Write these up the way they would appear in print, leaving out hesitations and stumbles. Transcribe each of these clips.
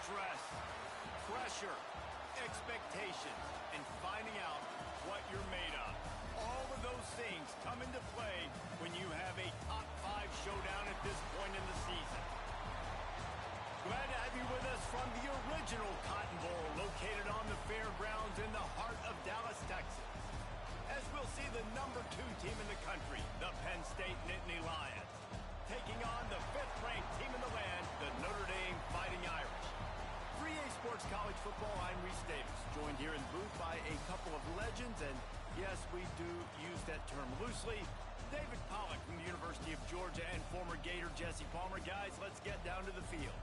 Stress, pressure, expectations, and finding out what you're made of. All of those things come into play when you have a top 5 showdown at this point in the season. Glad to have you with us from the original Cotton Bowl located on the fairgrounds in the heart of Dallas, Texas. As we'll see the number 2 team in the country, the Penn State Nittany Lions, taking on the 5th-ranked team in the land, the Notre Dame Fighting Irish. 3A Sports College Football, I'm Reese Davis, joined here in the booth by a couple of legends, and yes, we do use that term loosely. David Pollack from the University of Georgia and former Gator Jesse Palmer. Guys, let's get down to the field.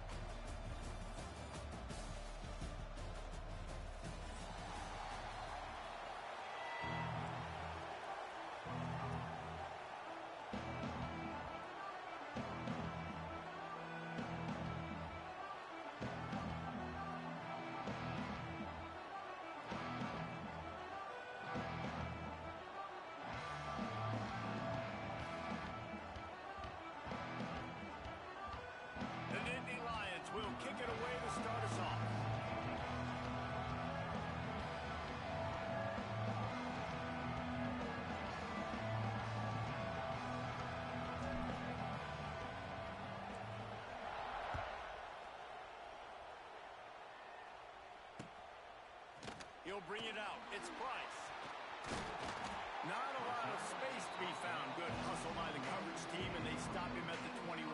Will kick it away to start us off. He'll bring it out. It's Price. Not a lot of space to be found. Good hustle by the coverage team, and they stop him at the 21.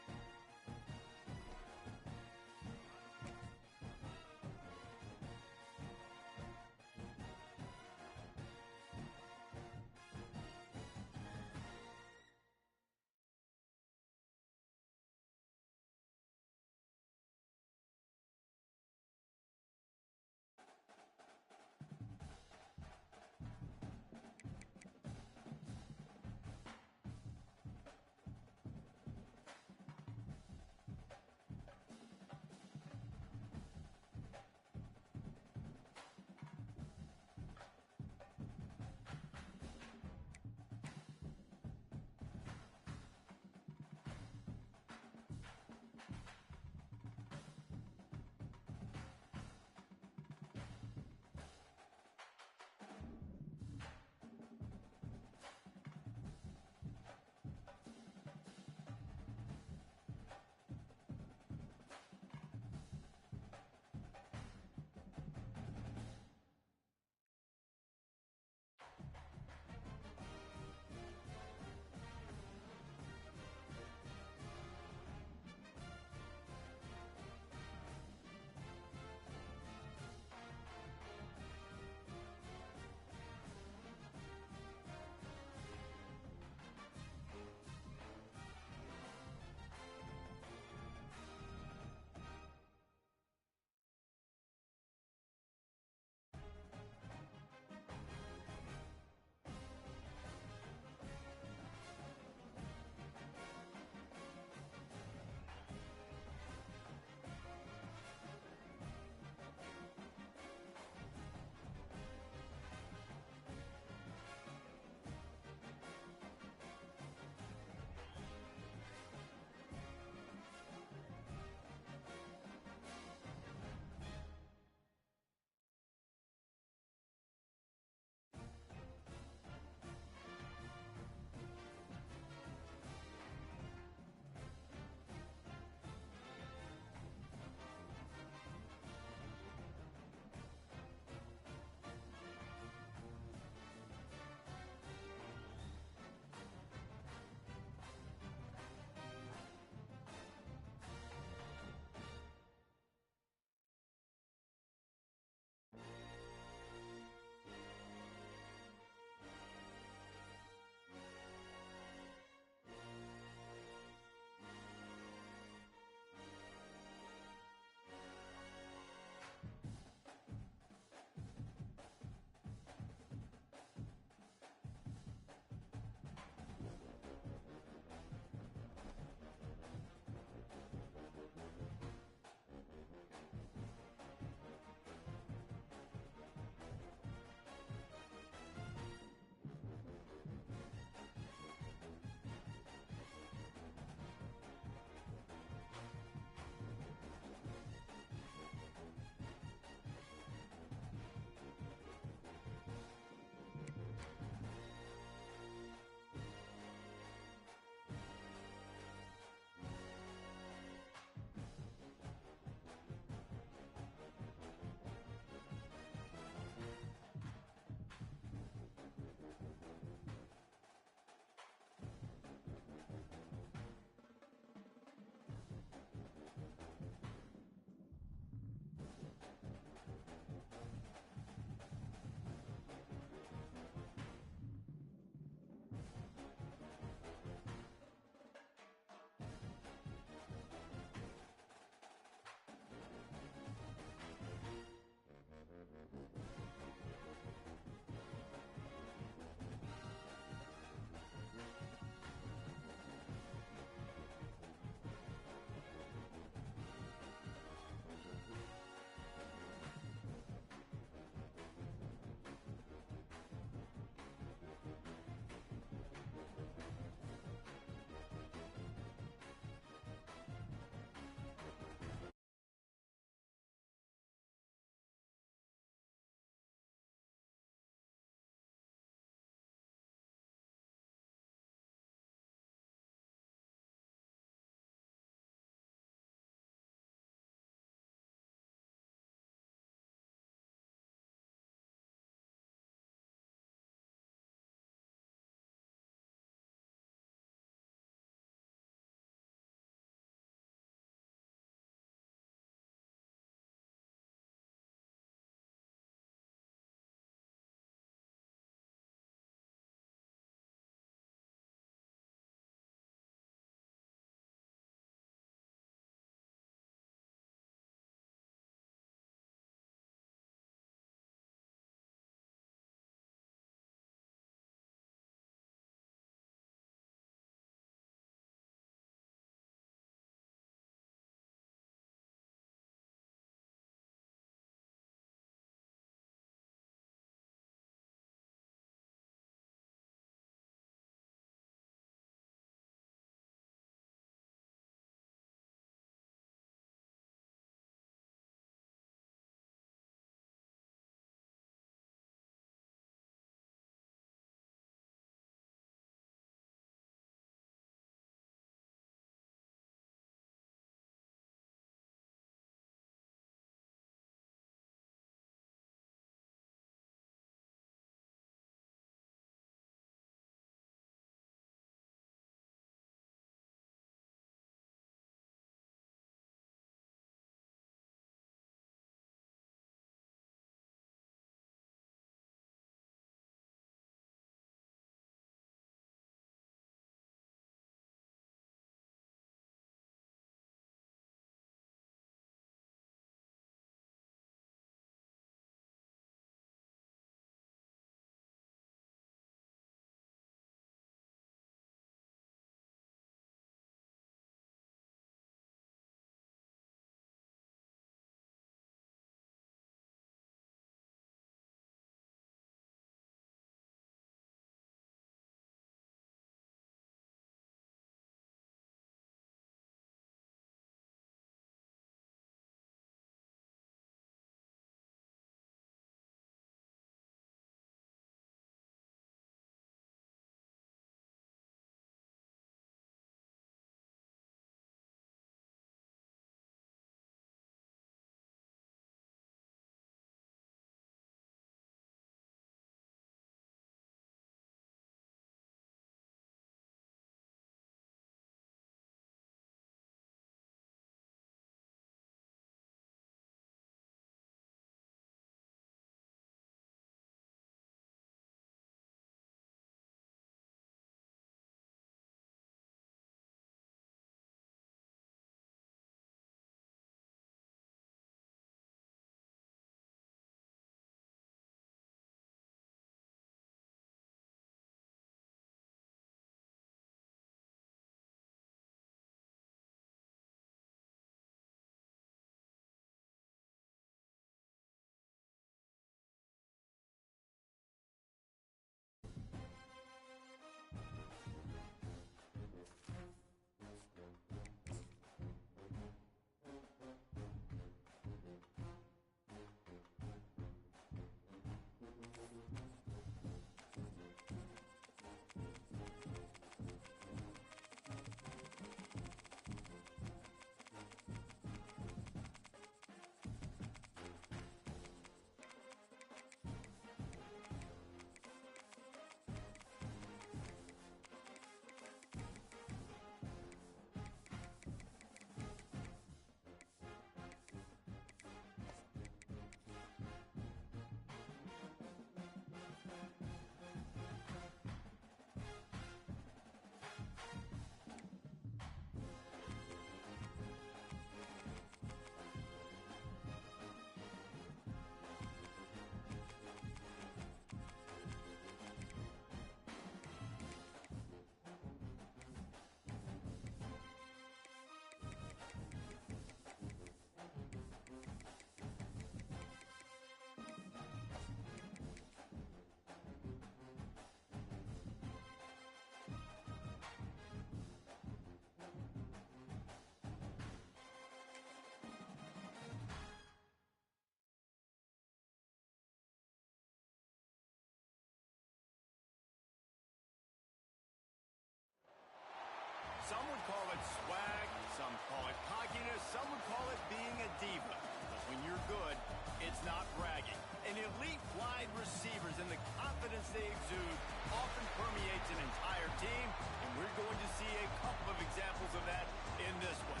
It's not bragging. And elite wide receivers and the confidence they exude often permeates an entire team, and we're going to see a couple of examples of that in this one.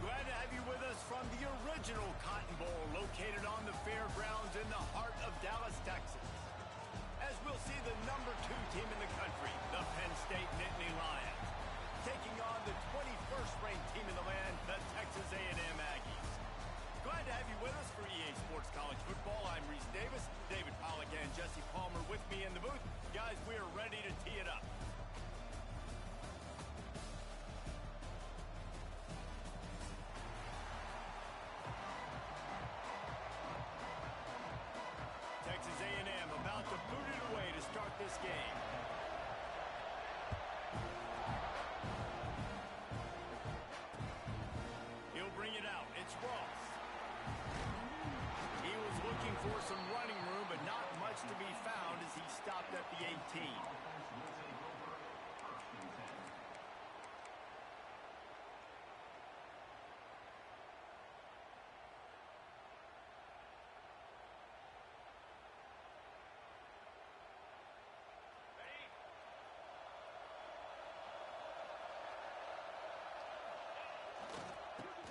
Glad to have you with us from the original Cotton Bowl located on the fairgrounds in the heart of Dallas, Texas. As we'll see the number 2 team in the country, the Penn State Nittany Lions, taking on the 21st ranked team in the land, the Texas A&M Aggies. Glad to have you with us for EA Sports College Football. I'm Reese Davis, David Pollack and Jesse Palmer with me in the booth. Guys, we are ready to tee it up. Texas A&M about to boot it away to start this game. He'll bring it out. It's Ross. He was looking for some running room, but not much to be found as he stopped at the 18.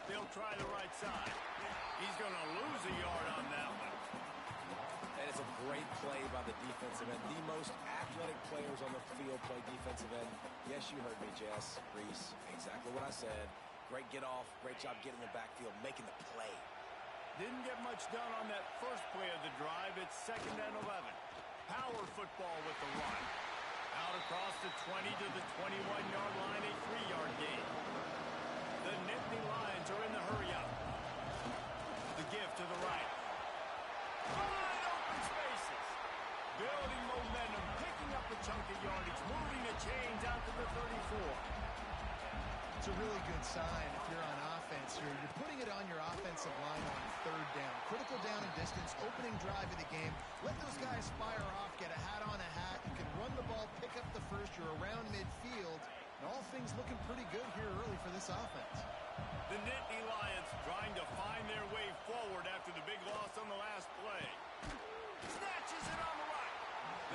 They'll try the right side. He's going to lose a yard on that one. And it's a great play by the defensive end. The most athletic players on the field play defensive end. Yes, you heard me, Jess, Reese. Exactly what I said. Great get off. Great job getting the backfield, making the play. Didn't get much done on that first play of the drive. It's 2nd and 11. Power football with the run. Out across the 20 to the 21-yard line, a 3-yard gain. The Nittany Lions are in the hurry-up. The give to the right. Wide open spaces. Building momentum, picking up a chunk of yardage, moving the chains out to the 34. It's a really good sign if you're on offense here. You're putting it on your offensive line on 3rd down. Critical down and distance, opening drive of the game. Let those guys fire off, get a hat on a hat. You can run the ball, pick up the first. You're around midfield. And all things looking pretty good here early for this offense. The Nittany Lions trying to find their way forward after the big loss on the last play. Snatches it on the right.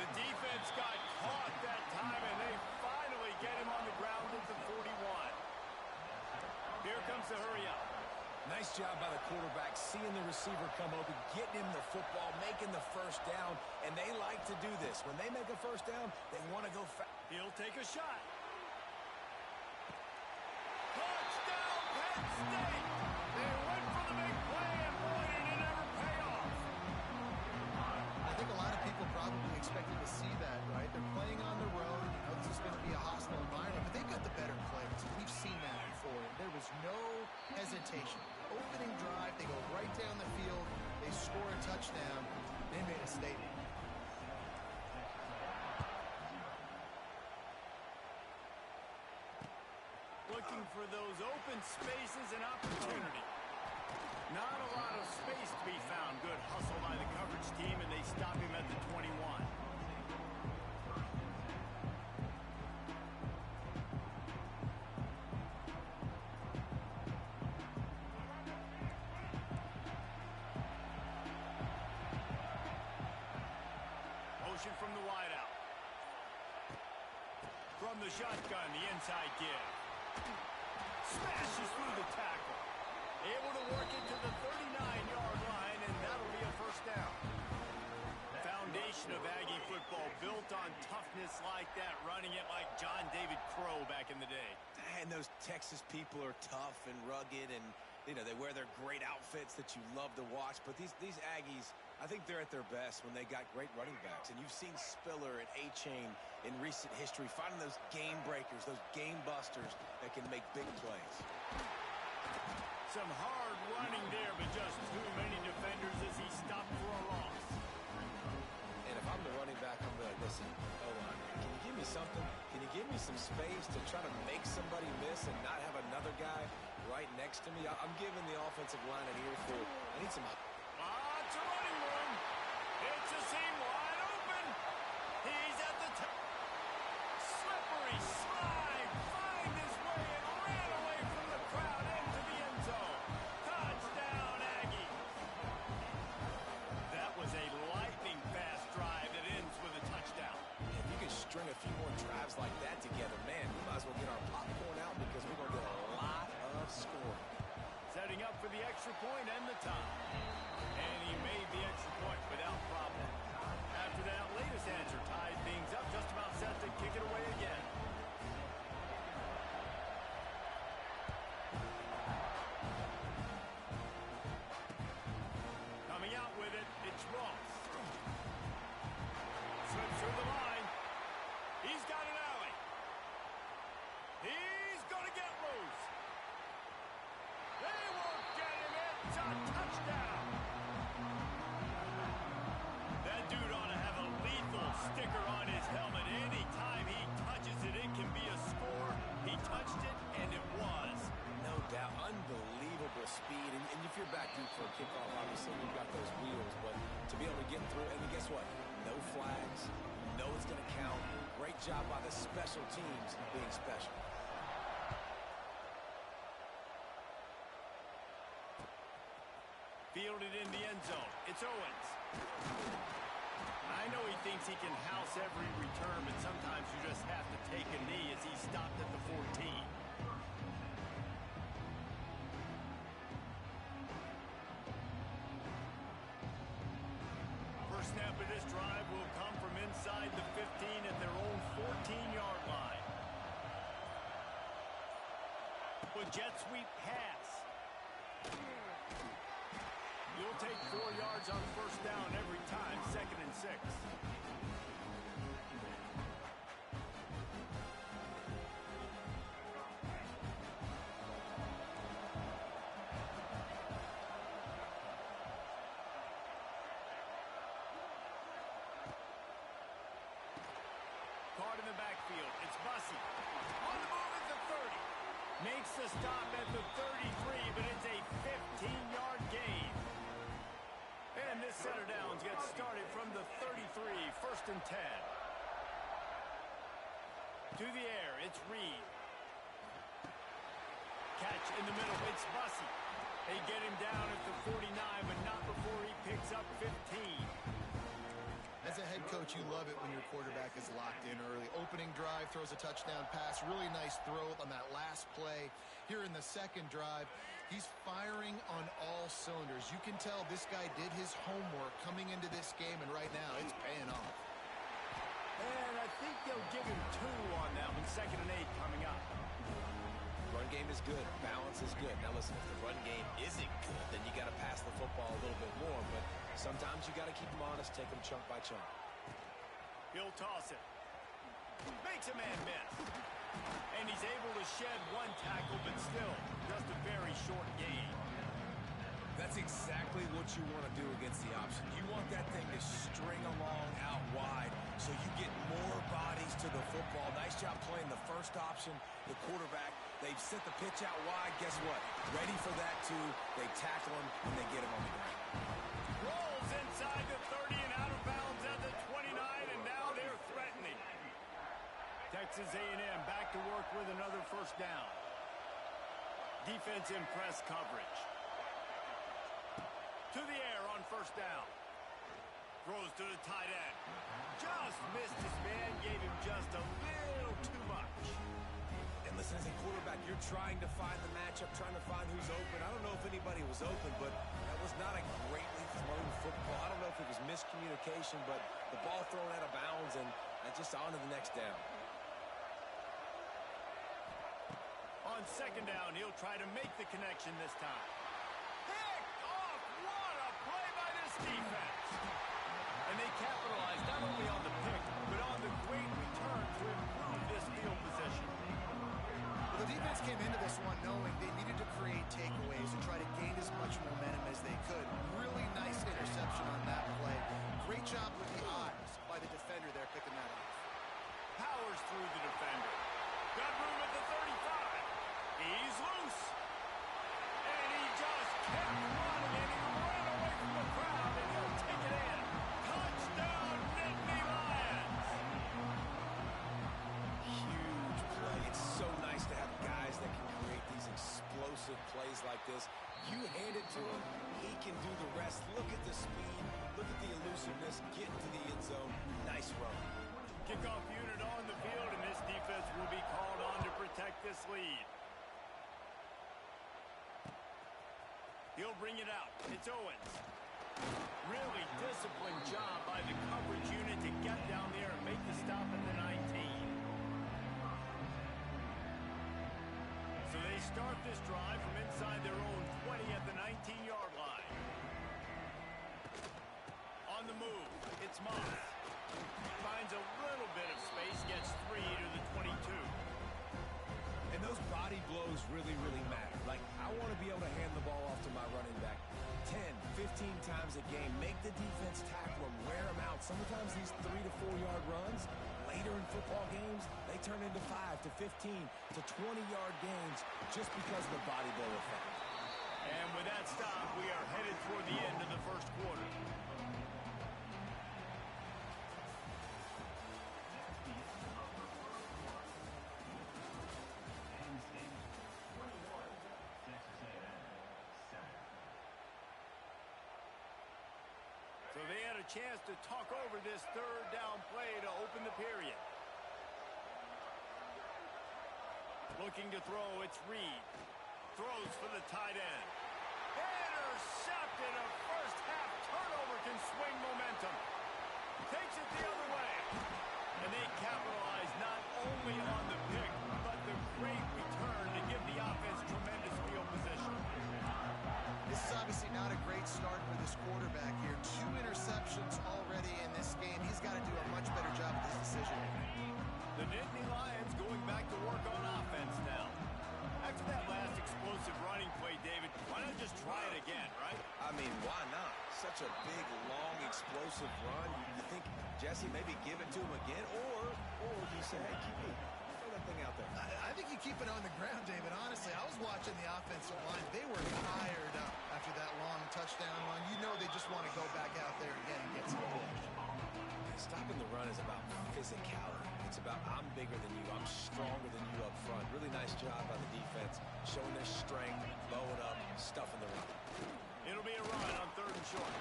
The defense got caught that time, and they finally get him on the ground at the 41. Here comes the hurry-up. Nice job by the quarterback, seeing the receiver come open, getting him the football, making the first down, and they like to do this. When they make a first down, they want to go fast. He'll take a shot. Touchdown, Penn State! They went for the big play, and boy, did it ever pay off. I think a lot of people probably expected to see that, right? They're playing on the road. You know, this is going to be a hostile environment, but they've got the better players. We've seen that before. There was no hesitation. Opening drive, they go right down the field. They score a touchdown. They made a statement. Looking for those open spaces and opportunity. Not a lot of space to be found. Good hustle by the coverage team, and they stop him at the 21. Motion from the wideout. From the shotgun, the inside give. Smashes through the tackle. Able to work it to the 39-yard line, and that'll be a first down. Foundation of Aggie football built on toughness like that, running it like John David Crow back in the day. And those Texas people are tough and rugged, and you know they wear their great outfits that you love to watch. But these Aggies, I think they're at their best when they got great running backs. And you've seen Spiller and A-Chain in recent history finding those game breakers, those game busters that can make big plays. Some hard running there, but just too many defenders as he stopped for a loss. And if I'm the running back, I'm like, listen, hold on. Can you give me something? Can you give me some space to try to make somebody miss and not have another guy right next to me? I'm giving the offensive line an earful. I need some... It's a running room. It's a seam wide open. He's at the top. Slippery slide. Find his way and ran away from the crowd into the end zone. Touchdown, Aggie. up for the extra point and the tie. And he made the extra point without problem. After that latest answer tied things up, just about set to kick it away again. Coming out with it, it's Ross. Slips through the line. He's got an alley. He's going to get loose. They won't get him. It's a touchdown. That dude ought to have a lethal sticker on his helmet. Anytime he touches it, it can be a score. He touched it, and it was. No doubt. Unbelievable speed. And if you're back deep for a kickoff, obviously you've got those wheels. But to be able to get through, and guess what? No flags. You know it's going to count. Great job by the special teams being special. Fielded in the end zone. It's Owens. I know he thinks he can house every return, but sometimes you just have to take a knee as he stopped at the 14. First snap of this drive will come from inside the 15 at their own 14-yard line. With jet sweep pass. You'll take 4 yards on first down every time, 2nd and 6. Caught in the backfield. It's Bussey. On the move at the 30. Makes the stop at the 33, but it's a 15-yard gain. And this center downs gets started from the 33, 1st and 10. To the air, it's Reed. Catch in the middle, it's Bussey. They get him down at the 49, but not before he picks up 15. As a head coach, you love it when your quarterback is locked in early. Opening drive, throws a touchdown pass. Really nice throw on that last play. Here in the second drive, he's firing on all cylinders. You can tell this guy did his homework coming into this game, and right now it's paying off. And I think they'll give him 2 on that one. 2nd and 8 coming up. Run game is good. Balance is good. Now listen, if the run game isn't good, then you got to pass the football a little bit more. But sometimes you got to keep them honest, take them chunk by chunk. He'll toss it. Makes a man miss. And he's able to shed 1 tackle, but still just a very short gain. That's exactly what you want to do against the option. You want that thing to string along out wide so you get more bodies to the football. Nice job playing the first option, the quarterback. They've sent the pitch out wide. Guess what? Ready for that, too. They tackle him, and they get him on the ground. Rolls inside the 30 and out of bounds at the 29, and now they're threatening. Texas A&M back to work with another first down. Defense in press coverage. To the air on first down. Throws to the tight end. Just missed his man, gave him just a little too much. And listen, as a quarterback, you're trying to find the matchup, trying to find who's open. I don't know if anybody was open, but that was not a greatly thrown football. I don't know if it was miscommunication, but the ball thrown out of bounds and just on to the next down. On second down, he'll try to make the connection this time. Picked off! What a play by this defense! And they capitalized not only on the pick, but on the great return to improve this field position. Well, the defense came into this one knowing they needed to create takeaways and try to gain as much momentum as they could. Really nice interception on that play. Great job with the eyes by the defender there picking that off. Powers through the defender. Got room at the 35. He's loose. And he just kept running, and he ran away from the crowd, and he'll take it in. Touchdown, Nittany Lions! Huge play. It's so nice to have guys that can create these explosive plays like this. You hand it to him, he can do the rest. Look at the speed. Look at the elusiveness. Get into the end zone. Nice run. Kickoff unit on the field, and this defense will be called on to protect this lead. He'll bring it out. It's Owens. Really disciplined job by the coverage unit to get down there and make the stop at the 19. So they start this drive from inside their own 20 at the 19-yard line. On the move, it's Moss. Finds a little bit of space, gets 3 to the 22. And those body blows really, really matter. Like, I want to be able to hand the ball off to my running back 10, 15 times a game. Make the defense tackle him, wear him out. Sometimes these 3 to 4 yard runs, later in football games, they turn into 5 to 15 to 20-yard games just because of the body blow effect. And with that stop, we are headed toward the end of the first quarter. So they had a chance to talk over this third down play to open the period. Looking to throw, it's Reed. Throws for the tight end. Intercepted. A first half turnover can swing momentum. Takes it the other way. And they capitalize not only on the pick, but the great return to give the offense tremendous field position. This is obviously not a great start for this quarterback here. 2 interceptions already in this game. He's got to do a much better job with his decision. The Nittany Lions going back to work on offense now. After that last explosive running play, David, why not just try it again, right? I mean, why not? Such a big, long, explosive run. You think, Jesse, maybe give it to him again? Or you say, hey, keep it. Throw that thing out there. I think you keep it on the ground, David. Honestly, I was watching the offensive line. They were fired up after that long touchdown run. You know they just want to go back out there again and get some push. Stopping the run is about physicality. It's about I'm bigger than you, I'm stronger than you up front. Really nice job by the defense, showing their strength, blowing up, stuffing the run. It'll be a run on 3rd and short.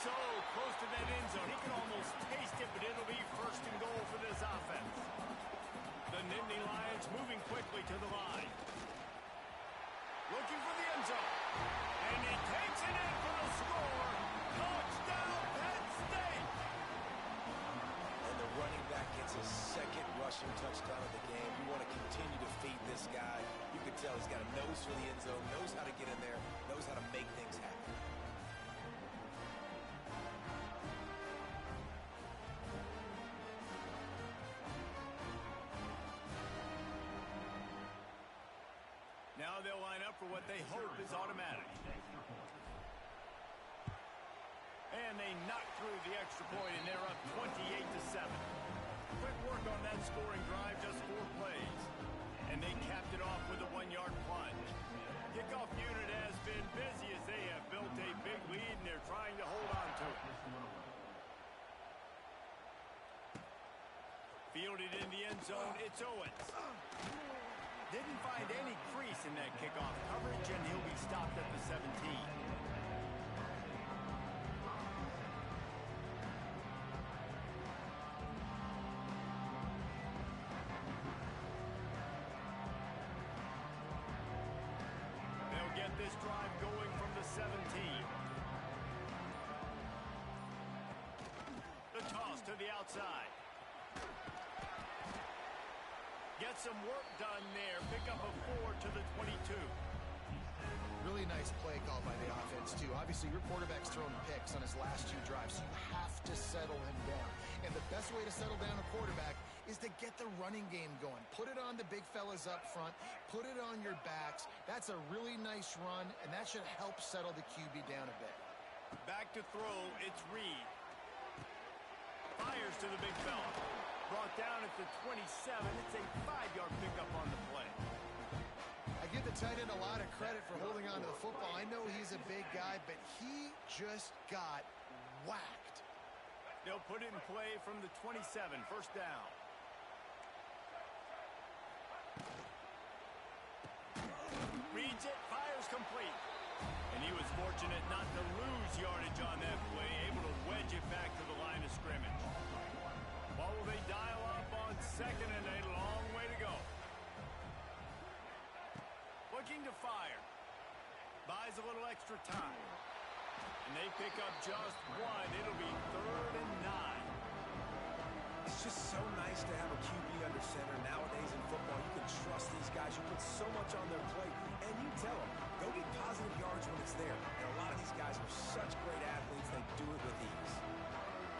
So close to that end zone, he can almost taste it, but it'll be 1st and goal for this offense. The Nittany Lions moving quickly to the line. Looking for the end zone. And he takes it in for the score. Touchdown, Penn State! And the running back gets his 2nd rushing touchdown of the game. You want to continue to feed this guy. You can tell he's got a nose for the end zone, knows how to get in there, knows how to make things happen. Now they'll line up for what they hope is automatic. And they knock through the extra point, and they're up 28-7. Quick work on that scoring drive, just 4 plays. And they capped it off with a 1-yard plunge. Kickoff unit has been busy as they have built a big lead, and they're trying to hold on to it. Fielded in the end zone, it's Owens. Didn't find any crease in that kickoff coverage, and he'll be stopped at the 17. They'll get this drive going from the 17. The toss to the outside. Get some work done there. Pick up a 4 to the 22. Really nice play call by the offense, too. Obviously, your quarterback's thrown picks on his last 2 drives, so you have to settle him down. And the best way to settle down a quarterback is to get the running game going. Put it on the big fellas up front. Put it on your backs. That's a really nice run, and that should help settle the QB down a bit. Back to throw, it's Reed. Fires to the big fella. Brought down at the 27. It's a 5-yard pickup on the play. I give the tight end a lot of credit for holding on to the football. I know he's a big guy, but he just got whacked. They'll put it in play from the 27. 1st down. Reads it, fires complete. And he was fortunate not to lose yardage on that play, able to wedge it back to the line of scrimmage. What will they dial up on 2nd and a long way to go? Looking to fire. Buys a little extra time. And they pick up just one. It'll be 3rd and 9. It's just so nice to have a QB under center. Nowadays in football, you can trust these guys. You put so much on their plate, and you tell them, go get positive yards when it's there. And a lot of these guys are such great athletes, they do it with ease.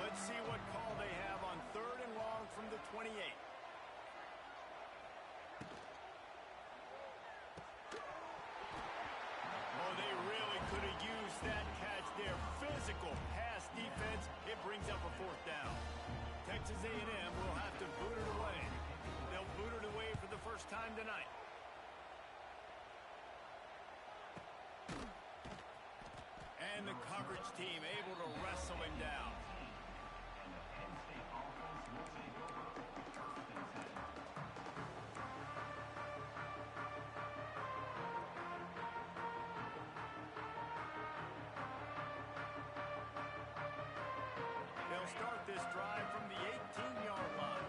Let's see what call they have on 3rd and long from the 28. Oh, they really could have used that catch there. Physical pass defense. It brings up a 4th down. Texas A&M will have to boot it away. They'll boot it away for the first time tonight. And the coverage team able to wrestle him down. They'll start this drive from the 18-yard line.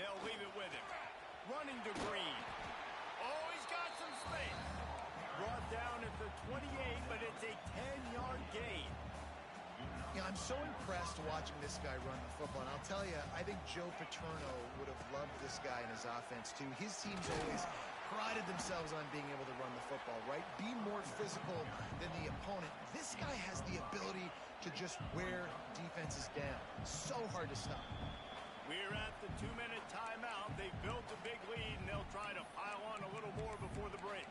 They'll leave it with him. Running to Green. Oh, he's got some space. Brought down at the 28, but it's a 10-yard gain. Yeah, I'm so impressed watching this guy run the football. And I'll tell you, I think Joe Paterno would have loved this guy in his offense, too. His teams always prided themselves on being able to run the football, right? Be more physical than the opponent. This guy has the ability to just wear defenses down. So hard to stop. We're at the 2-minute timeout. They've built a big lead, and they'll try to pile on a little more before the break.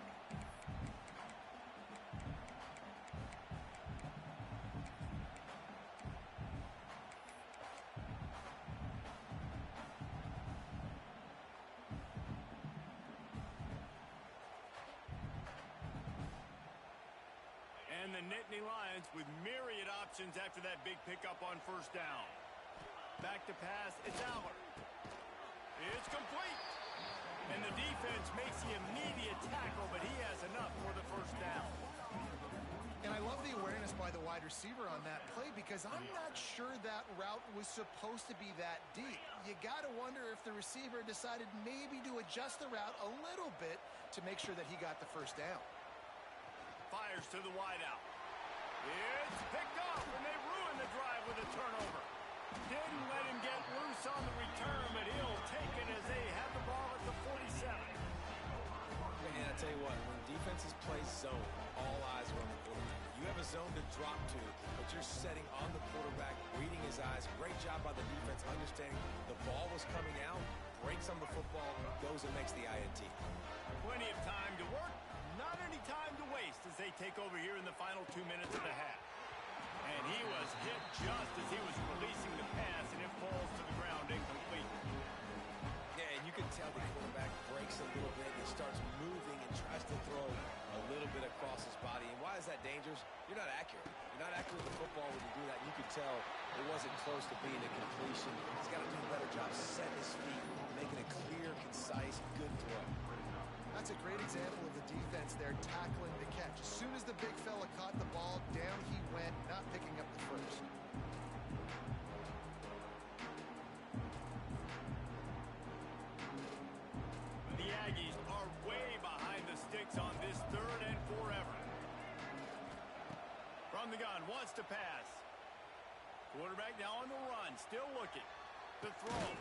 And the Nittany Lions with myriad options after that big pickup on 1st down. Back to pass, it's Aller. It's complete. And the defense makes the immediate tackle, but he has enough for the 1st down. And I love the awareness by the wide receiver on that play because I'm not sure that route was supposed to be that deep. You got to wonder if the receiver decided maybe to adjust the route a little bit to make sure that he got the 1st down. Fires to the wideout. It's picked off, and they ruin the drive with a turnover. Didn't let him get loose on the return, but he'll take it as they have the ball at the 47. And I tell you what, when defenses play zone, all eyes are on the quarterback. You have a zone to drop to, but you're setting on the quarterback, reading his eyes. Great job by the defense, understanding the ball was coming out, breaks on the football, goes and makes the INT. Plenty of time to work, not any time to waste as they take over here in the final 2 minutes of the half. And he was hit just as he was releasing the pass, and it falls to the ground incomplete. Yeah, and you can tell the quarterback breaks a little bit and starts moving and tries to throw a little bit across his body. And why is that dangerous? You're not accurate. You're not accurate with the football when you do that. You can tell it wasn't close to being a completion. He's got to do a better job setting his feet, making a clear, concise, good throw. That's a great example of the defense there tackling the catch. As soon as the big fella caught the ball, down he went, not picking up the 1st. The Aggies are way behind the sticks on this 3rd and forever. From the gun, wants to pass. Quarterback now on the run, still looking. The throw,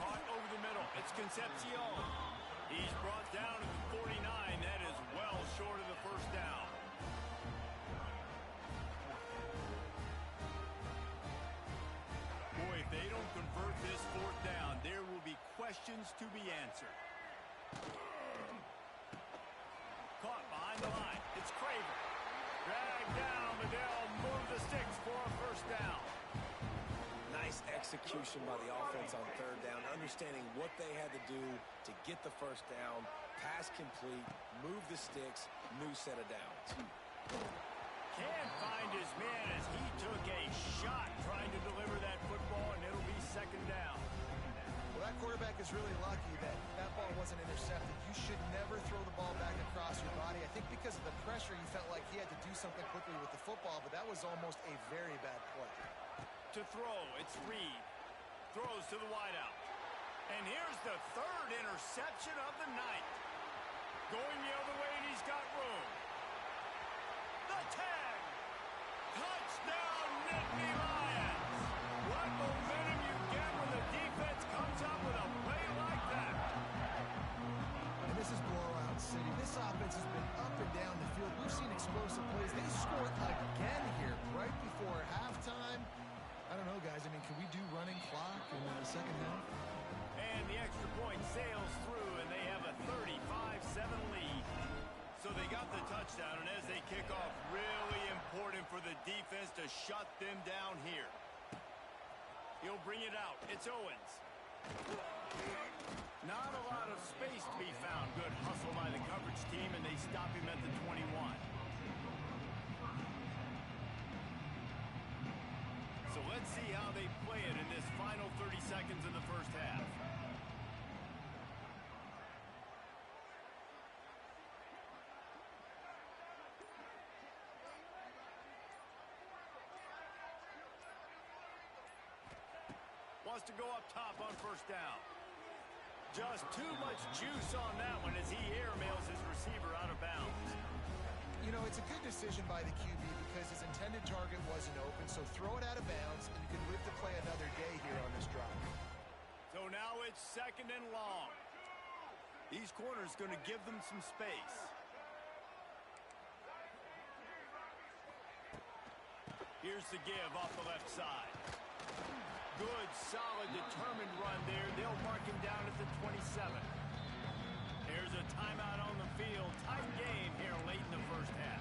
caught over the middle. It's Concepcion. He's brought down to the 49. That is well short of the 1st down. Boy, if they don't convert this 4th down, there will be questions to be answered. Caught behind the line. It's Craver. Dragged down, but they'll move the sticks for a 1st down. Nice execution by the offense on 3rd down, understanding what they had to do to get the 1st down, pass complete, move the sticks, new set of downs. Can't find his man as he took a shot trying to deliver that football, and it'll be 2nd down. Well, that quarterback is really lucky that that ball wasn't intercepted. You should never throw the ball back across your body. I think because of the pressure, he felt like he had to do something quickly with the football, but that was almost a very bad play. To throw, it's Reed. Throws to the wideout. And here's the 3rd interception of the night. Going the other way, and he's got room. The 10. Touchdown, Nittany Lions. What momentum you get when the defense comes up with a play like that. And this is blowout city. This offense has been up and down the field. We've seen explosive plays. They scored again here right before halftime. I don't know, guys. I mean, can we do running clock in the second half? And the extra point sails through, and they have a 35-7 lead. So they got the touchdown, and as they kick off, really important for the defense to shut them down here. He'll bring it out. It's Owens. Not a lot of space to be found. Good hustle by the coverage team, and they stop him at the 21. So let's see how they play it in this final 30 seconds in the first half. Wants to go up top on first down. Just too much juice on that one as he airmails his receiver out of bounds. You know, it's a good decision by the QB because his intended target wasn't open, so throw it out of bounds, and you can live to play another day here on this drive. So now it's second and long. These corners going to give them some space. Here's the give off the left side. Good, solid, determined run there. They'll mark him down at the 27. There's a timeout on the field. Tight game here late in the first half.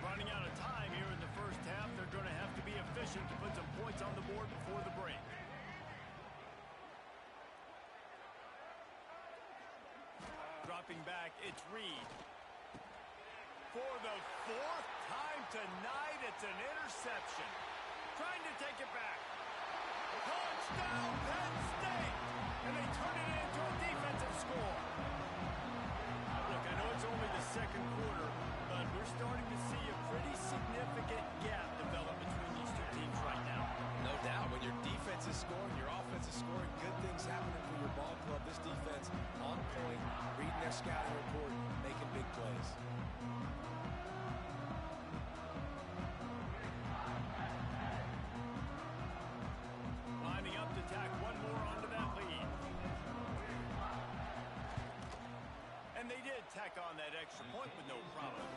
Running out of time here in the first half. They're going to have to be efficient to put some points on the board before the break. Dropping back, it's Reed. For the fourth time tonight, it's an interception. Trying to take it back. Touchdown, Penn State! And they turn it into a defensive score. Look, I know it's only the second quarter, but we're starting to see a pretty significant gap develop between these two teams right now. No doubt. When your defense is scoring, your offense is scoring, good things happening for your ball club. This defense on point, reading their scouting report, making big plays. Lining up to tack one more onto that lead. And they did tack on that extra point with no problem.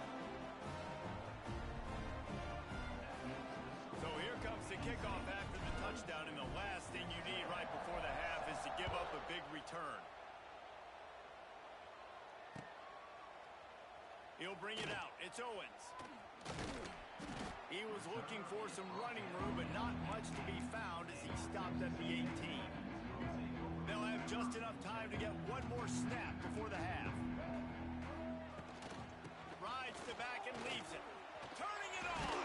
So here comes the kickoff after the touchdown, and the last thing you need right before the half is to give up a big return. He'll bring it out. It's Owens. He was looking for some running room, but not much to be found as he stopped at the 18. They'll have just enough time to get one more snap before the half. Rides the back and leaves it. Turning it on.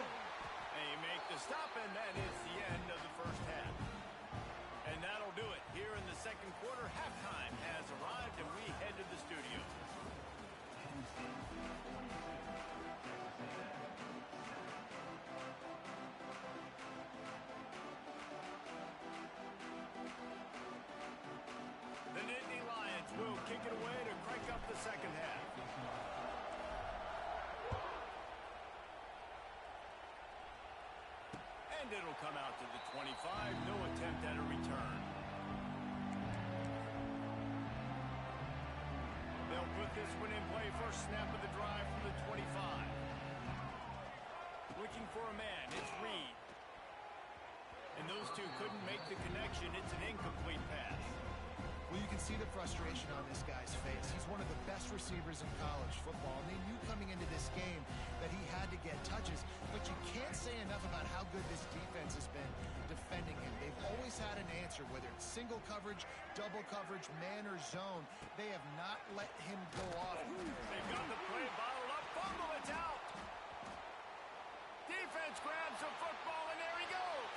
They make the stop, and that is the end of the first half. And that'll do it. Here in the second quarter, halftime has arrived, and we head to the studio. The Nittany Lions will kick it away to crank up the second half. And it'll come out to the 25. No attempt at a return. They'll put this one in play. First snap of the drive from the 25. Looking for a man. It's Reed. And those two couldn't make the connection. It's an incomplete pass. Well, you can see the frustration on this guy's face. He's one of the best receivers in college football, and they knew coming into this game that he had to get touches, but you can't say enough about how good this defense has been defending him. They've always had an answer, whether it's single coverage, double coverage, man or zone. They have not let him go off. They've got the play bottled up. Fumble, it's out. Defense grabs the football, and there he goes.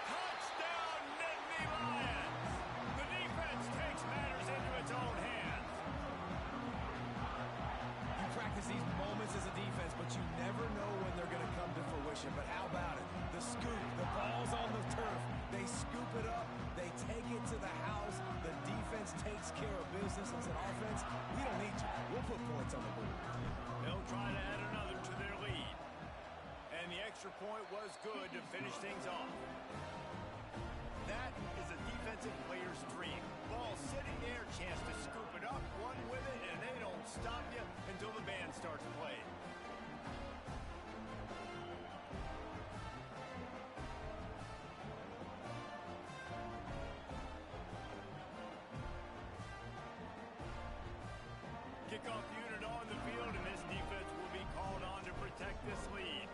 Touchdown, Nittany Lions. The defense takes matters into its own hands. You practice these moments as a defense, but you never know when they're going to come to fruition. But how about it? The scoop, the ball's on the turf. They scoop it up, They take it to the house. The defense takes care of business and said, offense, we don't need you. We'll put points on the board. They'll try to add another to their lead. And the extra point was good to finish things off. That is a defensive player's dream. Ball sitting there, chance to scoop it up, run with it, and they don't stop you until the band starts playing. Kickoff unit on the field, and this defense will be called on to protect this lead.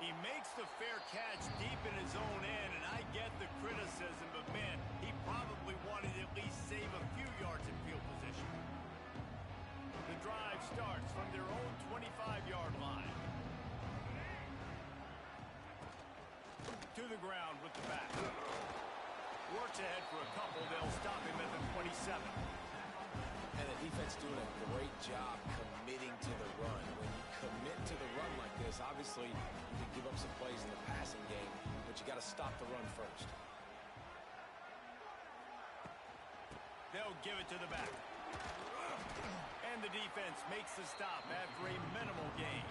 He makes the fair catch deep in his own end, and I get the criticism, but man, he probably wanted to at least save a few yards in field position. The drive starts from their own 25-yard line. To the ground with the back. Works ahead for a couple. They'll stop him at the 27. And the defense doing a great job committing to the run. When you commit to the run like this, obviously you can give up some plays in the passing game, but you got to stop the run first. They'll give it to the back. And the defense makes the stop after a minimal gain.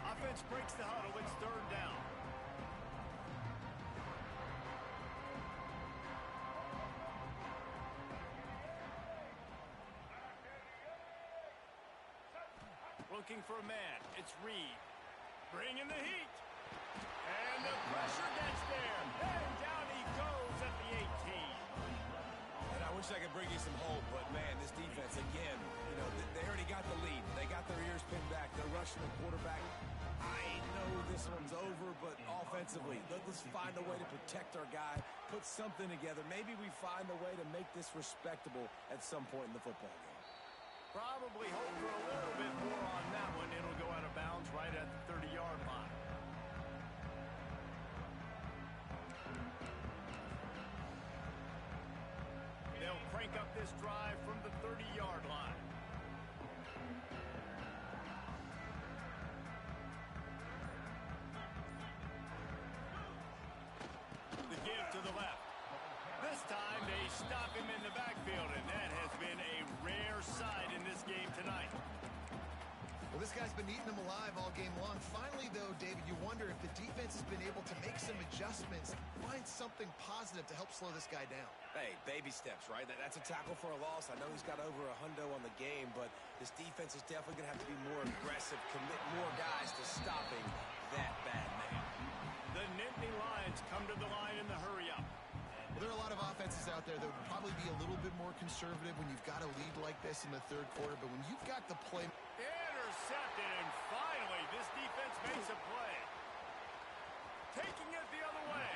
Offense breaks the huddle. It's third down. Looking for a man. It's Reed. Bringing the heat. And the pressure gets there. And down he goes at the 18. And I wish I could bring you some hope, but man, this defense, again, you know, they already got the lead. They got their ears pinned back. They're rushing the quarterback. I know this one's over, but offensively, let's find a way to protect our guy, put something together. Maybe we find a way to make this respectable at some point in the football game. Probably hope for a little bit more on that one. It'll go out of bounds right at the 30-yard line. They'll crank up this drive from the 30-yard line. The give to the left. This time they stop him in the backfield, and that has been a rare sight in this game tonight. Well, this guy's been eating them alive all game long. Finally, though, David, you wonder if the defense has been able to make some adjustments, find something positive to help slow this guy down. Hey, baby steps, right? That's a tackle for a loss. I know he's got over $100 on the game, but this defense is definitely going to have to be more aggressive, commit more guys to stopping that bad man. The Nittany Lions come to the line in the hurry-up. Well, there are a lot of offenses out there that would probably be a little bit more conservative when you've got a lead like this in the third quarter, but when you've got the play... Intercepted, and finally this defense makes a play. Taking it the other way.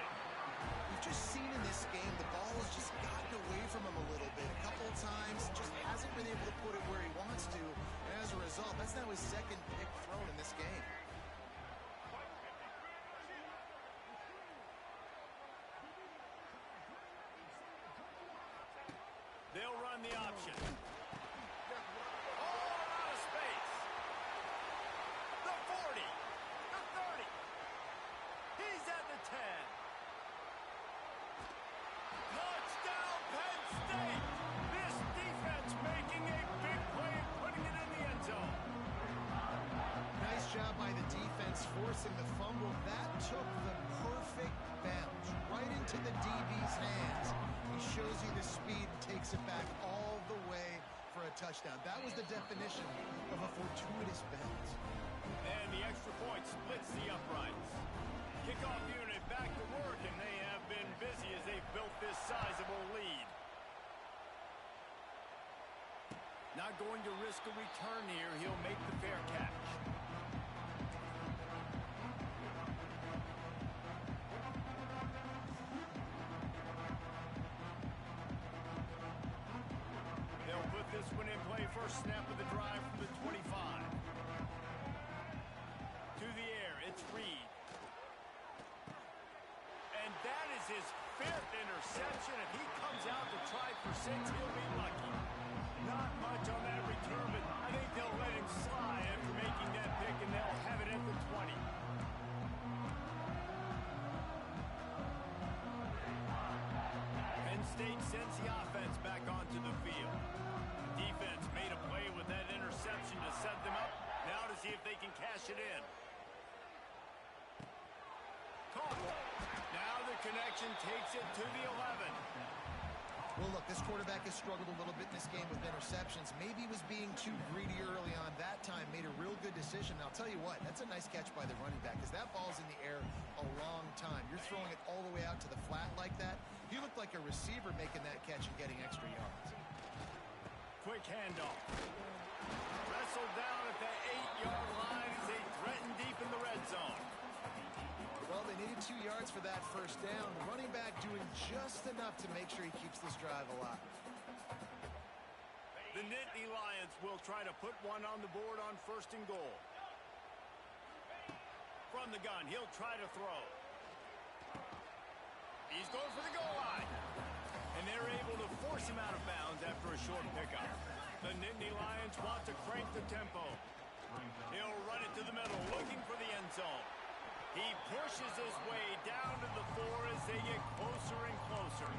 We've just seen in this game the ball has just gotten away from him a little bit. A couple of times, just hasn't been able to put it where he wants to, and as a result, that's now his second pick thrown in this game. They'll run the option. Oh, out of space. The 40. The 30. He's at the 10. Touchdown, Penn State. This defense making a big play and putting it in the end zone. Nice job by the defense forcing the fumble. That took the perfect bounce right into the DB's hands. He shows you the speed and takes it back all the way for a touchdown. That was the definition of a fortuitous bounce. And the extra point splits the uprights. Kickoff unit back to work, and they have been busy as they've built this sizable lead. Not going to risk a return here. He'll make the fair catch. They'll put this one in play. First snap of the drive from the 25. out to try for 6. He'll be lucky. Not much on that return, but I think they'll let him slide after making that pick, and they'll have it at the 20. Penn State sends the offense back onto the field. Defense made a play with that interception to set them up. Now to see if they can cash it in. Caught. Now the connection takes it to the 11. Well, look, this quarterback has struggled a little bit in this game with interceptions. Maybe he was being too greedy early on. That time made a real good decision. Now, I'll tell you what, that's a nice catch by the running back because that ball's in the air a long time. You're throwing it all the way out to the flat like that. He looked like a receiver making that catch and getting extra yards. Quick handoff. Wrestled down at the 8-yard line as they threaten deep in the red zone. Well, they needed 2 yards for that first down. The running back doing just enough to make sure he keeps this drive alive. The Nittany Lions will try to put one on the board on 1st and goal. From the gun, he'll try to throw. He's going for the goal line. And they're able to force him out of bounds after a short pickup. The Nittany Lions want to crank the tempo. He'll run it to the middle, looking for the end zone. He pushes his way down to the 4 as they get closer and closer.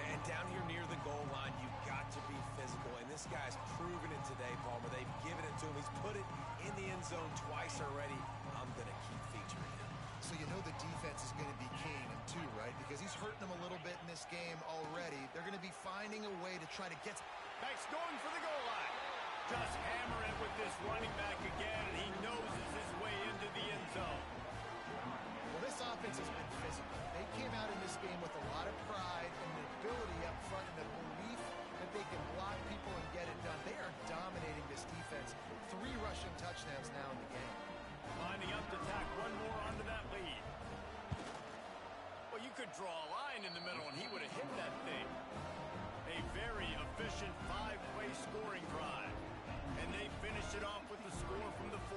And down here near the goal line, you've got to be physical. And this guy's proven it today, Palmer. They've given it to him. He's put it in the end zone twice already. I'm going to keep featuring him. So you know the defense is going to be keying him too, right? Because he's hurting them a little bit in this game already. They're going to be finding a way to try to get... Back's going for the goal line. Just hammer it with this running back again, and he noses his way into the end zone. Well, this offense has been physical. They came out in this game with a lot of pride and the ability up front and the belief that they can block people and get it done. They are dominating this defense. 3 rushing touchdowns now in the game. Lining up to tack one more onto that lead. Well, you could draw a line in the middle, and he would have hit that thing. A very efficient 5-play scoring drive. And they finish it off with the score from the 4.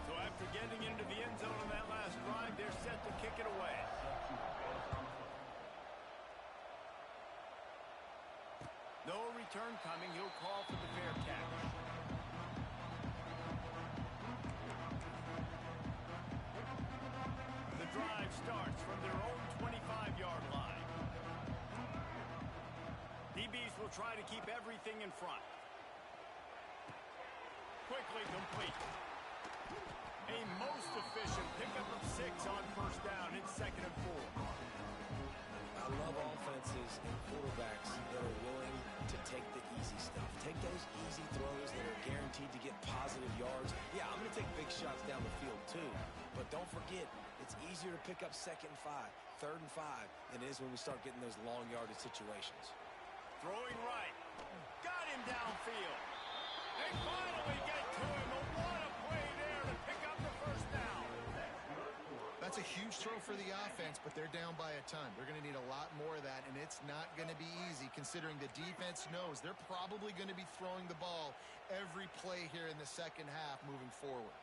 So after getting into the end zone on that last drive, they're set to kick it away. No return coming. He'll call for the fair catch. The drive starts from their own 25-yard line. DBs will try to keep everything in front. Quickly complete. A most efficient pickup of 6 on 1st down. It's 2nd and 4. I love offenses and quarterbacks that are willing to take the easy stuff. Take those easy throws that are guaranteed to get positive yards. Yeah, I'm going to take big shots down the field too. But don't forget, it's easier to pick up 2nd and 5, 3rd and 5 than it is when we start getting those long yardage situations. Throwing right. Got him downfield. They finally get to him. But what a play there to pick up the 1st down. That's a huge throw for the offense, but they're down by a ton. They're going to need a lot more of that, and it's not going to be easy considering the defense knows they're probably going to be throwing the ball every play here in the 2nd half moving forward.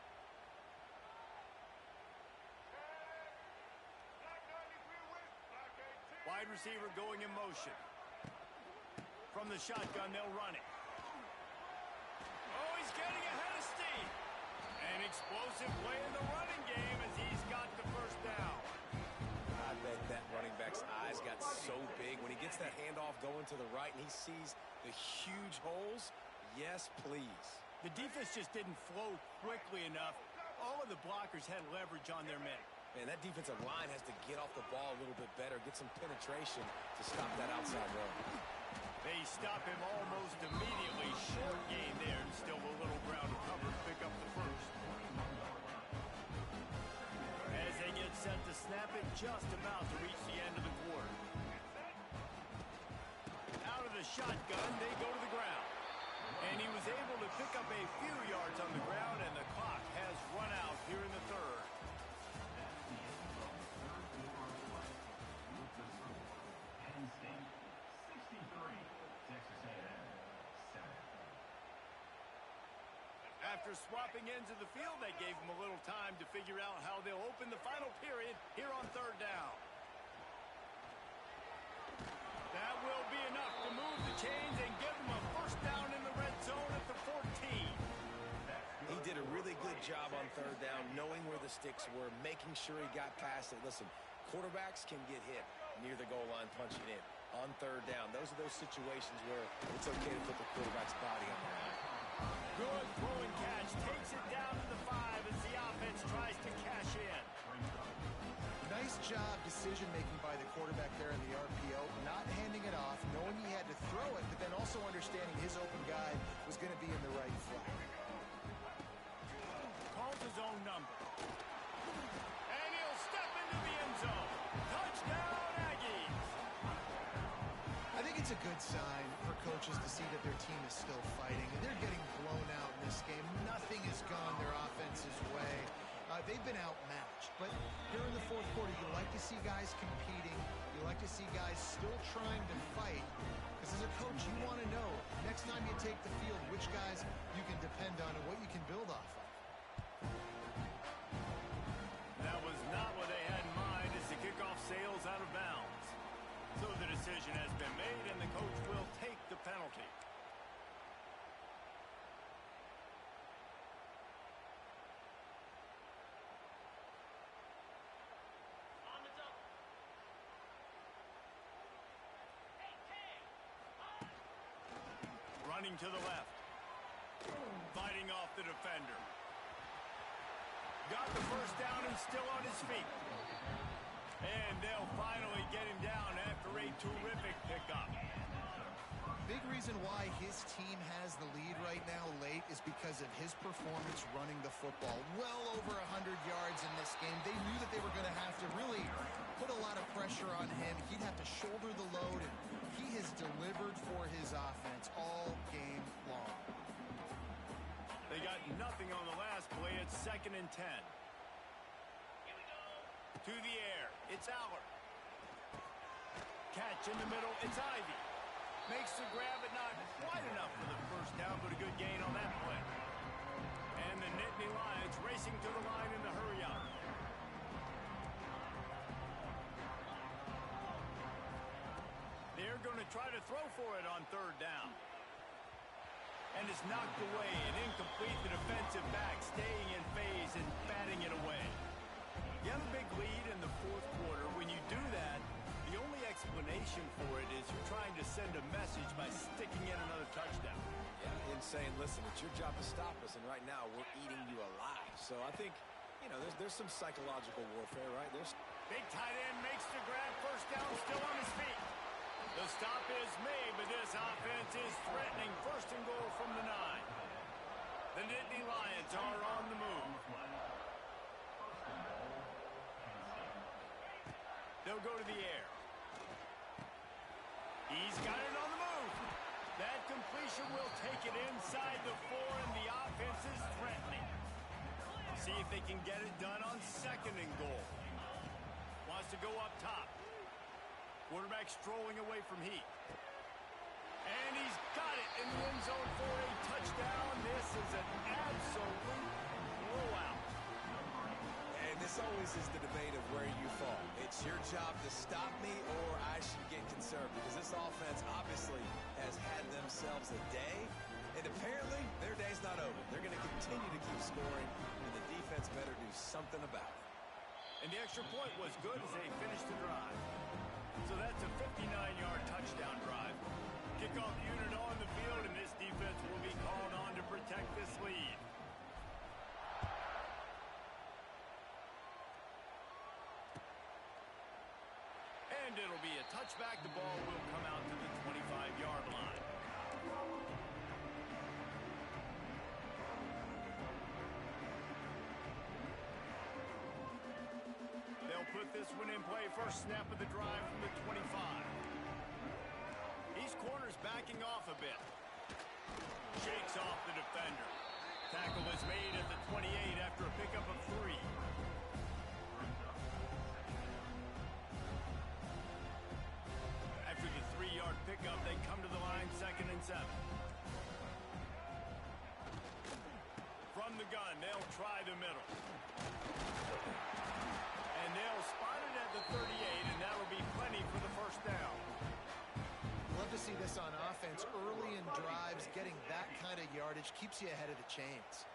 Wide receiver going in motion. From the shotgun, they'll run it. Oh, he's getting ahead of steam. An explosive play in the running game as he's got the 1st down. I bet that running back's eyes got so big when he gets that handoff going to the right and he sees the huge holes. Yes, please. The defense just didn't flow quickly enough. All of the blockers had leverage on their men. Man, that defensive line has to get off the ball a little bit better, get some penetration to stop that outside run. They stop him almost immediately. Short gain there, and still a little ground to cover to pick up the 1st. As they get set to snap it, just about to reach the end of the quarter. Out of the shotgun, they go to the ground. And he was able to pick up a few yards on the ground, and the clock has run out here in the 3rd. After swapping ends of the field, they gave him a little time to figure out how they'll open the final period here on 3rd down. chains and give them a first down in the red zone at the 14. He did a really good job on third down, knowing where the sticks were, making sure he got past it. Listen, quarterbacks can get hit near the goal line punching in. On third down, those are those situations where it's okay to put the quarterback's body on the line. Good throw and catch. Takes it down to the 5 as the offense tries to cash in. Nice job decision-making by the quarterback there in the RPO, not handing it off, knowing he had to throw it, but then also understanding his open guy was going to be in the right flat. Calls his own number. And he'll step into the end zone. Touchdown, Aggies! I think it's a good sign for coaches to see that their team is still fighting, and they're getting blown out in this game. Nothing has gone their offense's way. They've been outmatched, but here in the fourth quarter, you like to see guys competing. You like to see guys still trying to fight, because as a coach, you want to know next time you take the field which guys you can depend on and what you can build off of. That was not what they had in mind as the kickoff sails out of bounds. So the decision has been made, and the coach will take the penalty. Running to the left. Fighting off the defender. Got the first down and still on his feet. And they'll finally get him down after a terrific pickup. Big reason why his team has the lead right now late is because of his performance running the football. Well over 100 yards in this game. They knew that they were going to have to really put a lot of pressure on him. He'd have to shoulder the load, and he has delivered for his offense all game long. They got nothing on the last play. It's 2nd and 10. To the air. It's Allard. Catch in the middle. It's Ivy. Makes the grab, but not quite enough for the first down, but a good gain on that play. And the Nittany Lions racing to the line in the hurry up. They're going to try to throw for it on third down. And it's knocked away and incomplete. The defensive back staying in phase and batting it away. You have a big lead in the fourth quarter. When you do that, the only explanation for it is you're trying to send a message by sticking in another touchdown. Yeah, and saying, listen, it's your job to stop us, and right now we're eating you alive. So I think, you know, there's some psychological warfare, right? Big tight end makes the grab. First down, still on his feet. The stop is made, but this offense is threatening. First and goal from the 9. The Nittany Lions are on the move. They'll go to the air. He's got it on the move. That completion will take it inside the 4, and the offense is threatening. See if they can get it done on 2nd and goal. Wants to go up top. Quarterback strolling away from Heat. And he's got it in the end zone for a touchdown. This is an absolute blowout. And this always is the debate of where you fall. It's your job to stop me, or I should get concerned, because this offense obviously has had themselves a day, and apparently their day's not over. They're going to continue to keep scoring, and the defense better do something about it. And the extra point was good as they finished the drive. So that's a 59-yard touchdown drive. Kickoff unit on the field, and this defense will be called on to protect this lead. And it'll be a touchback. The ball will come out to the 25-yard line. They'll put this one in play. First snap of the drive from the 25. These corners backing off a bit. Shakes off the defender. Tackle is made at the 28 after a pickup of 3. After the 3-yard pickup, they come to the line, 2nd and 7. From the gun, they'll try the middle. And they'll spot it at the 38, and that'll be plenty for the first down. love to see this on offense. Early in drives, getting that kind of yardage keeps you ahead of the chains.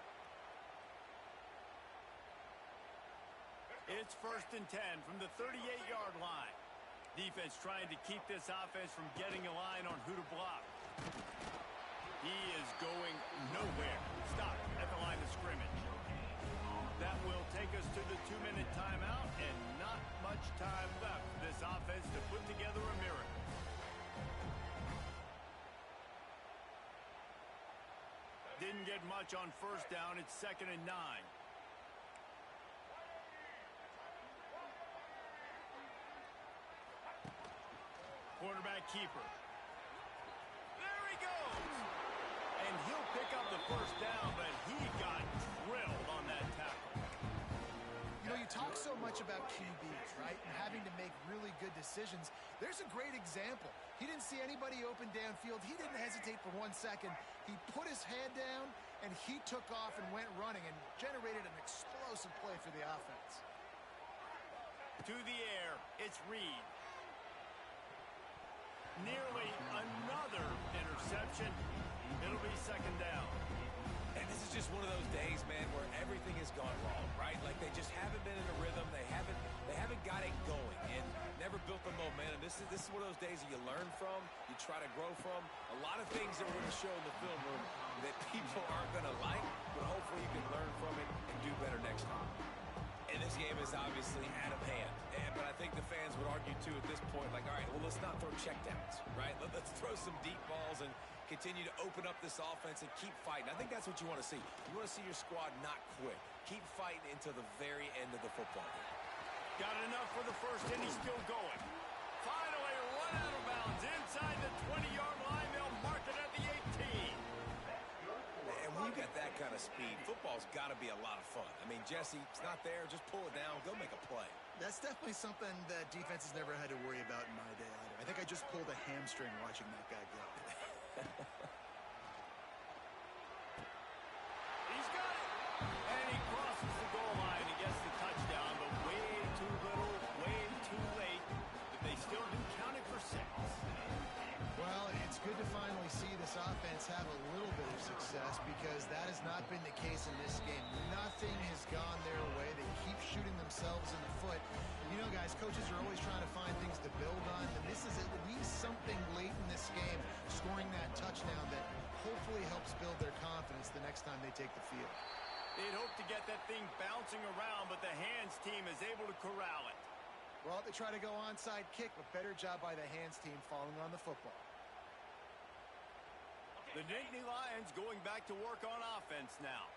It's 1st and 10 from the 38-yard line. Defense trying to keep this offense from getting a line on who to block. He is going nowhere. Stop at the line of scrimmage. That will take us to the 2-minute timeout, and not much time left for this offense to put together a miracle. Didn't get much on 1st down. It's 2nd and 9. Quarterback keeper. There he goes. And he'll pick up the 1st down, but he got drilled on that tackle. You know, you talk so much about QBs, right? And having to make really good decisions. There's a great example. He didn't see anybody open downfield. He didn't hesitate for 1 second. He put his head down, and he took off and went running and generated an explosive play for the offense. To the air, it's Reed. Nearly another interception. It'll be 2nd down. And this is just one of those days, man, where everything has gone wrong, right? Like they just haven't been in a rhythm. They haven't got it going and never built the momentum. This is one of those days that you learn from, you try to grow from. A lot of things that we're going to show in the film room that people aren't going to like, but hopefully you can learn from it and do better next time. And this game is obviously out of hand. But I think the fans would argue, too, at this point, like, all right, well, let's not throw checkdowns, right? Let's throw some deep balls and continue to open up this offense and keep fighting. I think that's what you want to see. You want to see your squad not quit. Keep fighting until the very end of the football game. Got enough for the 1st, and he's still going. Finally run out of bounds inside the 20-yard line. They'll mark it at the 18. And when you got that kind of speed, football's got to be a lot of fun. I mean, Jesse, it's not there. Just pull it down. Go make a play. That's definitely something that defense has never had to worry about in my day either. I think I just pulled a hamstring watching that guy go. He's got it. And he crosses the goal line and gets the touchdown, but way too little, way too late. But they still do count it for 6. Well, it's good to finally see this offense have a little bit of success because that has not been the case in this game. Nothing has gone their way. They keep shooting themselves in the foot. You know, guys, coaches are always trying to find things to build on, and this is at least something late in this game, scoring that touchdown that hopefully helps build their confidence the next time they take the field. They'd hope to get that thing bouncing around, but the hands team is able to corral it. Well, they try to go onside kick, but better job by the hands team falling on the football. The Nittany Lions going back to work on offense now.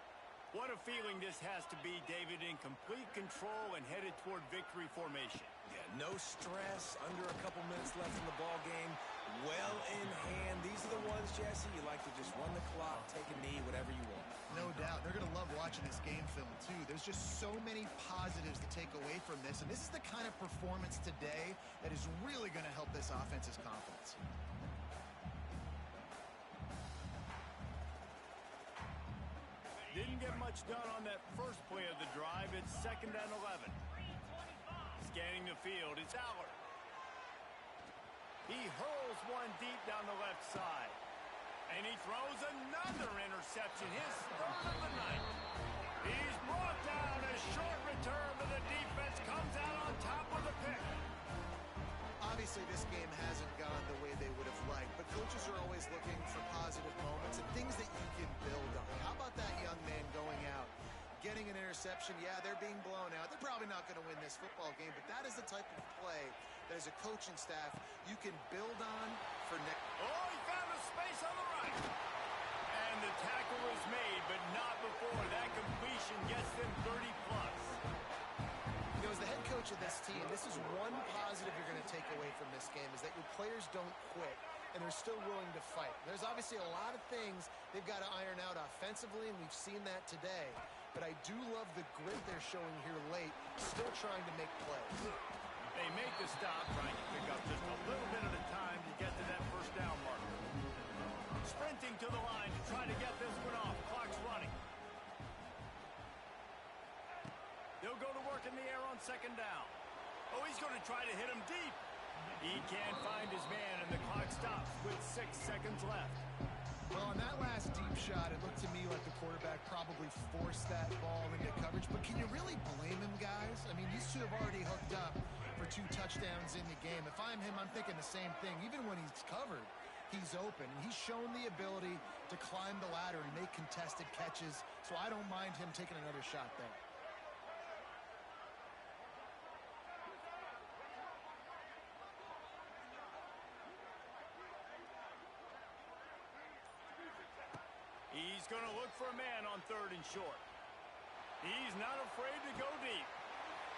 What a feeling this has to be, David, in complete control and headed toward victory formation. Yeah, no stress, under a couple minutes left in the ball game, well in hand. These are the ones, Jesse, you like to just run the clock, take a knee, whatever you want. No doubt. They're going to love watching this game film, too. There's just so many positives to take away from this, and this is the kind of performance today that is really going to help this offense's confidence. Didn't get much done on that first play of the drive. It's 2nd and 11. Scanning the field, it's Allard. He hurls one deep down the left side. And he throws another interception, his 3rd of the night. He's brought down. A short return, but the defense comes out on top with a pick. Obviously, this game hasn't gone the way they would have liked, but coaches are always looking for positive moments and things that you can build on. How about that young man going out, getting an interception? Yeah, they're being blown out. They're probably not going to win this football game, but that is the type of play that as a coaching staff you can build on for next. Oh, he found a space on the right. And the tackle is made, but not before that completion gets them 30-plus. You know, as the head coach of this team, this is one positive you're going to take away from this game is that your players don't quit and they're still willing to fight. There's obviously a lot of things they've got to iron out offensively, and we've seen that today. But I do love the grit they're showing here late, still trying to make plays. They make the stop, trying to pick up just a little bit at a time to get to that 1st down marker. Sprinting to the line to try to get this one off. Clock's running. They'll go to work in the air on 2nd down. Oh, he's going to try to hit him deep. He can't find his man, and the clock stops with 6 seconds left. Well, on that last deep shot, it looked to me like the quarterback probably forced that ball into coverage. But can you really blame him, guys? I mean, these two have already hooked up for 2 touchdowns in the game. If I'm him, I'm thinking the same thing. Even when he's covered, he's open. And he's shown the ability to climb the ladder and make contested catches. So I don't mind him taking another shot there. He's going to look for a man on 3rd and short. He's not afraid to go deep.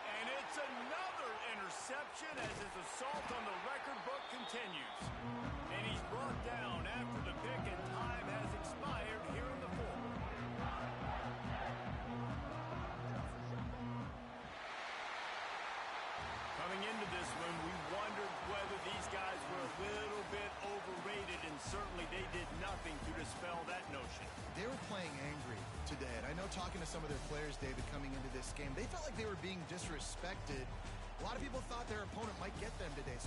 And it's another interception as his assault on the record book continues. And he's brought down after the pick, and time has expired here in the 4th. Coming into this one, we wondered whether these guys were a little bit overrated, and certainly they did nothing to dispel that notion. They were playing angry today, and I know talking to some of their players, David, coming into this game, they felt like they were being disrespected. A lot of people thought their opponent might get them today.